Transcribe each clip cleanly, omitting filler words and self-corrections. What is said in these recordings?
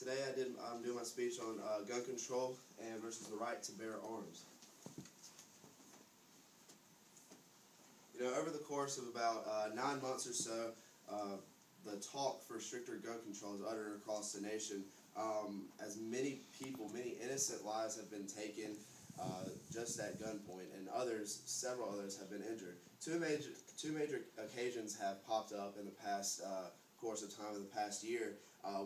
Today I'm doing my speech on gun control and versus the right to bear arms. You know, over the course of about 9 months or so, the talk for stricter gun control is uttered across the nation. As many people, many innocent lives have been taken just at gunpoint, and several others have been injured. Two major occasions have popped up in the past course of time in the past year.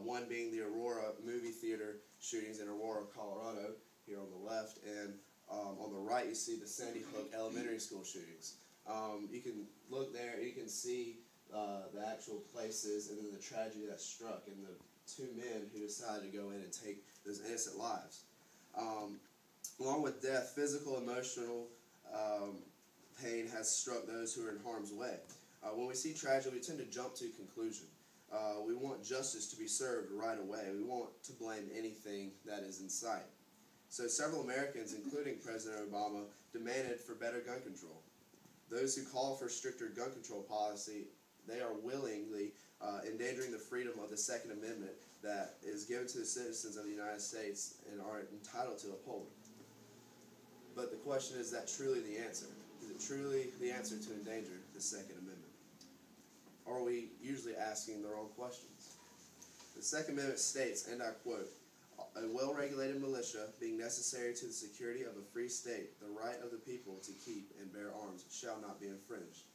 One being the Aurora movie theater shootings in Aurora, Colorado, here on the left, and on the right you see the Sandy Hook Elementary School shootings. You can look there, you can see the actual places and then the tragedy that struck, and the two men who decided to go in and take those innocent lives. Along with death, physical, emotional pain has struck those who are in harm's way. When we see tragedy, we tend to jump to conclusion. We want justice to be served right away. We want to blame anything that is in sight. So several Americans, including President Obama, demanded for better gun control. Those who call for stricter gun control policy, they are willingly endangering the freedom of the Second Amendment that is given to the citizens of the United States and are entitled to uphold. But the question is that truly the answer? Is it truly the answer to endanger the Second Amendment? Or are we usually asking the wrong questions? The Second Amendment states, and I quote, "A well-regulated militia being necessary to the security of a free state, the right of the people to keep and bear arms shall not be infringed."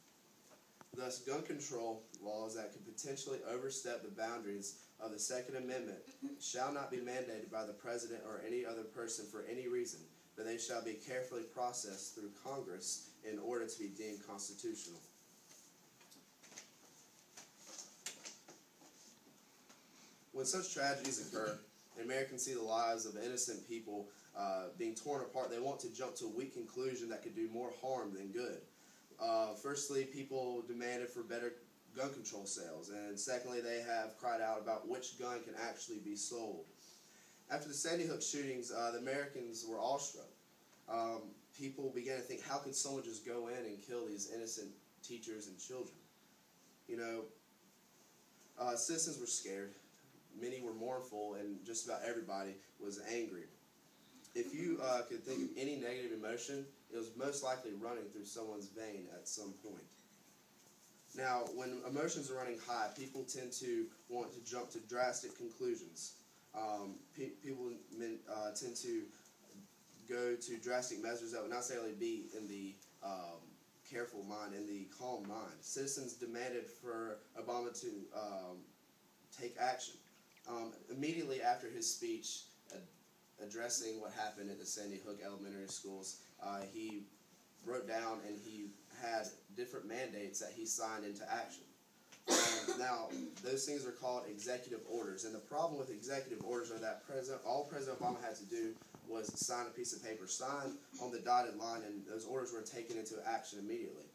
Thus, gun control laws that could potentially overstep the boundaries of the Second Amendment shall not be mandated by the President or any other person for any reason, but they shall be carefully processed through Congress in order to be deemed constitutional. When such tragedies occur, and Americans see the lives of innocent people being torn apart, they want to jump to a weak conclusion that could do more harm than good. Firstly, people demanded for better gun control sales, and secondly, they have cried out about which gun can actually be sold. After the Sandy Hook shootings, the Americans were awestruck. People began to think, how could someone just go in and kill these innocent teachers and children? You know, citizens were scared. Many were mournful, and just about everybody was angry. If you could think of any negative emotion, it was most likely running through someone's vein at some point. Now, when emotions are running high, people tend to want to jump to drastic conclusions. People tend to go to drastic measures that would not necessarily be in the careful mind, in the calm mind. Citizens demanded for Obama to take action. Immediately after his speech addressing what happened at the Sandy Hook Elementary Schools, he wrote down and he had different mandates that he signed into action. Now, those things are called executive orders, and the problem with executive orders are that all President Obama had to do was sign a piece of paper, sign on the dotted line, and those orders were taken into action immediately.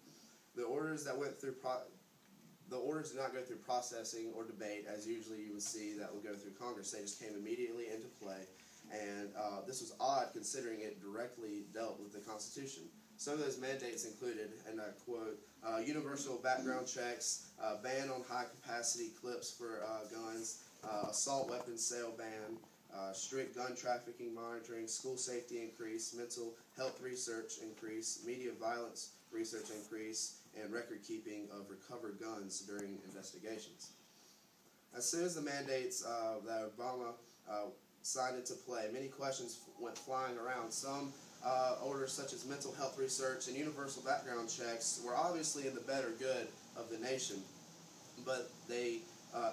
The orders that went through the orders did not go through processing or debate, as usually you would see that would go through Congress. They just came immediately into play, and this was odd considering it directly dealt with the Constitution. Some of those mandates included, and I quote, universal background checks, ban on high-capacity clips for guns, assault weapons sale ban, strict gun trafficking monitoring, school safety increase, mental health research increase, media violence research increase, and record-keeping of recovered guns during investigations. As soon as the mandates that Obama signed into play, many questions went flying around. Some orders such as mental health research and universal background checks were obviously in the better good of the nation, but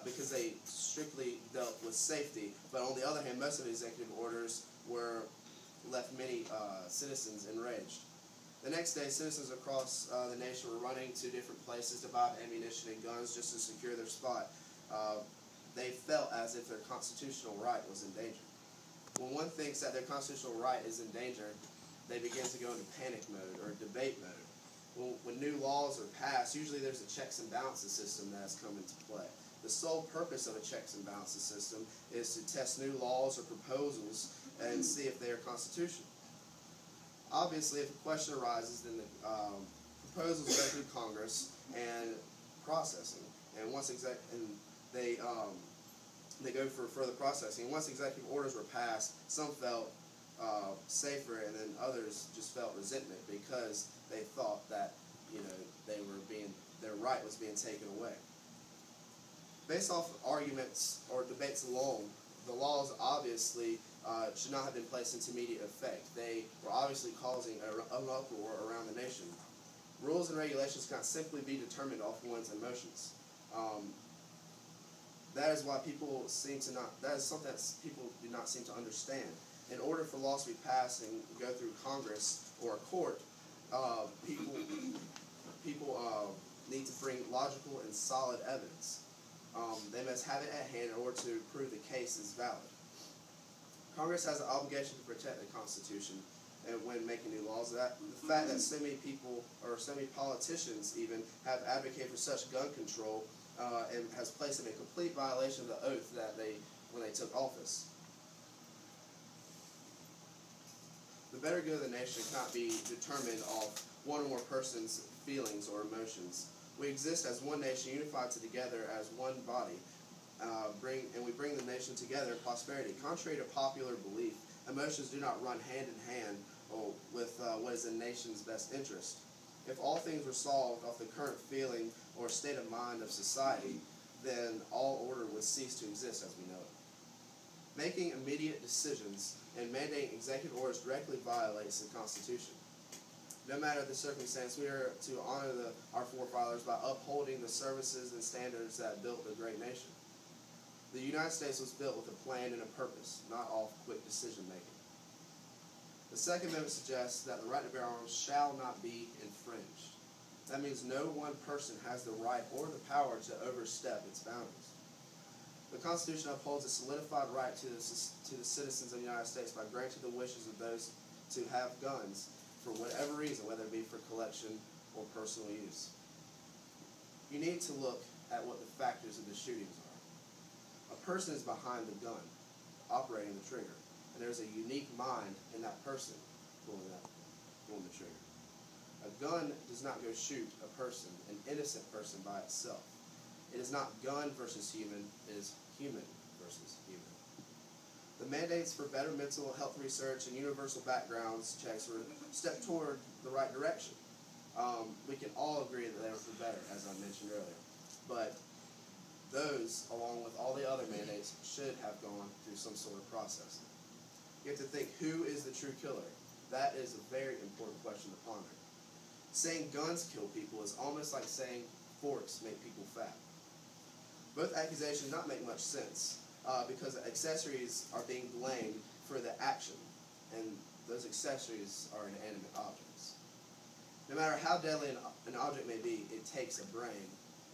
because they strictly dealt with safety. But on the other hand, most of the executive orders left many citizens enraged. The next day, citizens across the nation were running to different places to buy ammunition and guns just to secure their spot. They felt as if their constitutional right was in danger. When one thinks that their constitutional right is in danger, they begin to go into panic mode or debate mode. When new laws are passed, usually there's a checks and balances system that has come into play. The sole purpose of a checks and balances system is to test new laws or proposals and see if they are constitutional. Obviously, if a question arises, then the proposals go through Congress and processing. And once they go for further processing. And once executive orders were passed, some felt safer, and then others just felt resentment because they thought that their right was being taken away. Based off of arguments or debates alone, the laws obviously should not have been placed into immediate effect. They were obviously causing an uproar around the nation. Rules and regulations cannot simply be determined off one's emotions. That is why people seem to not. That is something that people do not seem to understand. In order for laws to be passed and go through Congress or a court, people need to bring logical and solid evidence. They must have it at hand in order to prove the case is valid. Congress has an obligation to protect the Constitution, and when making new laws, the fact that so many people or so many politicians even have advocated for such gun control and has placed them in complete violation of the oath that when they took office. The better good of the nation cannot be determined off one or more person's feelings or emotions. We exist as one nation, unified together as one body, and we bring the nation together in prosperity. Contrary to popular belief, emotions do not run hand in hand with what is in the nation's best interest. If all things were solved off the current feeling or state of mind of society, then all order would cease to exist as we know it. Making immediate decisions and mandating executive orders directly violates the Constitution. No matter the circumstance, we are to honor our forefathers by upholding the services and standards that built the great nation. The United States was built with a plan and a purpose, not off quick decision-making. The Second Amendment suggests that the right to bear arms shall not be infringed. That means no one person has the right or the power to overstep its boundaries. The Constitution upholds a solidified right to the citizens of the United States by granting the wishes of those to have guns for whatever reason, whether it be for collection or personal use. You need to look at what the factors of the shootings are. A person is behind the gun, operating the trigger, and there's a unique mind in that person pulling the trigger. A gun does not go shoot a person, an innocent person by itself. It is not gun versus human, it is human versus human. The mandates for better mental health research and universal backgrounds checks were a step toward the right direction. We can all agree that they were for better, as I mentioned earlier. But those, along with all the other mandates, should have gone through some sort of process. You have to think, who is the true killer? That is a very important question to ponder. Saying guns kill people is almost like saying forks make people fat. Both accusations do not make much sense because accessories are being blamed for the action, and those accessories are inanimate objects. No matter how deadly an object may be, it takes a brain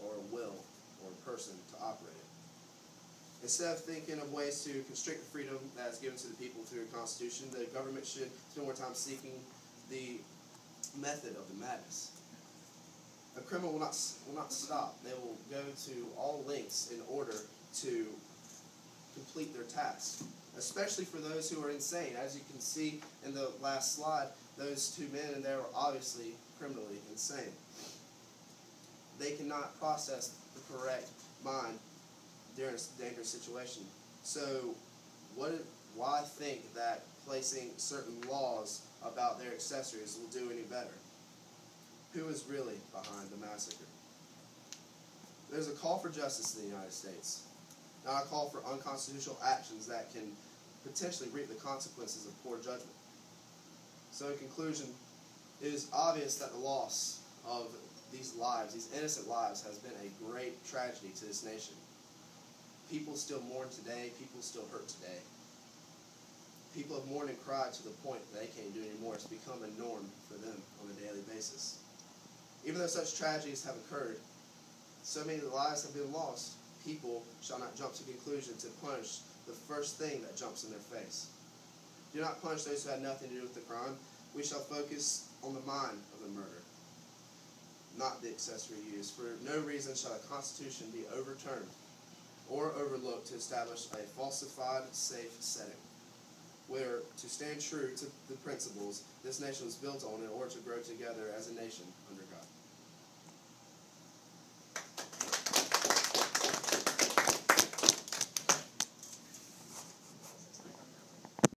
or a will or a person to operate it. Instead of thinking of ways to constrict the freedom that is given to the people through the Constitution, the government should spend more time seeking the method of the madness. A criminal will not stop. They will go to all lengths in order to complete their task, especially for those who are insane. As you can see in the last slide, those two men in there are obviously criminally insane. They cannot process the correct mind during a dangerous situation. So why think that placing certain laws about their accessories will do any better? Who is really behind the massacre? There's a call for justice in the United States, not a call for unconstitutional actions that can potentially reap the consequences of poor judgment. So in conclusion, it is obvious that the loss of these lives, these innocent lives, has been a great tragedy to this nation. People still mourn today. People still hurt today. People have mourned and cried to the point that they can't do anymore. It's become a norm for them on a daily basis. Even though such tragedies have occurred, so many lives have been lost, people shall not jump to conclusion to punish the first thing that jumps in their face. Do not punish those who had nothing to do with the crime. We shall focus on the mind of the murder, not the accessory use. For no reason shall a constitution be overturned or overlooked to establish a falsified, safe setting, where, to stand true to the principles this nation was built on in order to grow together as a nation under